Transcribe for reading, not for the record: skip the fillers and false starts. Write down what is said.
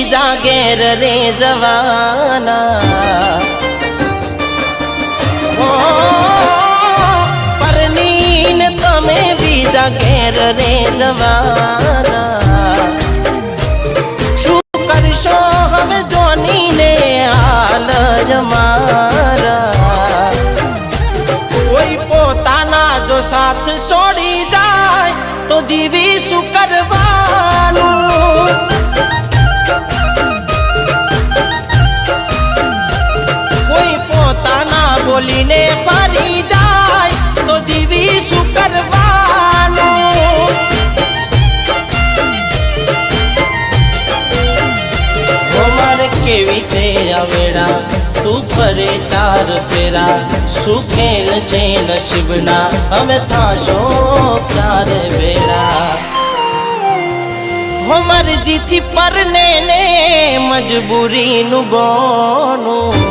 બીજા ઘેર રે જવાના પરણીને તમે બીજા ઘેર રે જવાના શું કરશો હવે જોનીને હાલ જમારા કોઈ પોતાના જો સાથ છોડી જાય તો જીવી શું કરવાનું કોઈ પોતાના બોલીને ફરી જાય તો જીવી શું કરવાનું મારે કેવી છે આ વેળા તું ફરે ચાર ફેરા શું ખેલ છે નસીબના હવે થાશો ચાર વેળા હો મરજીથી પરને ને મજબૂરીનું બોનું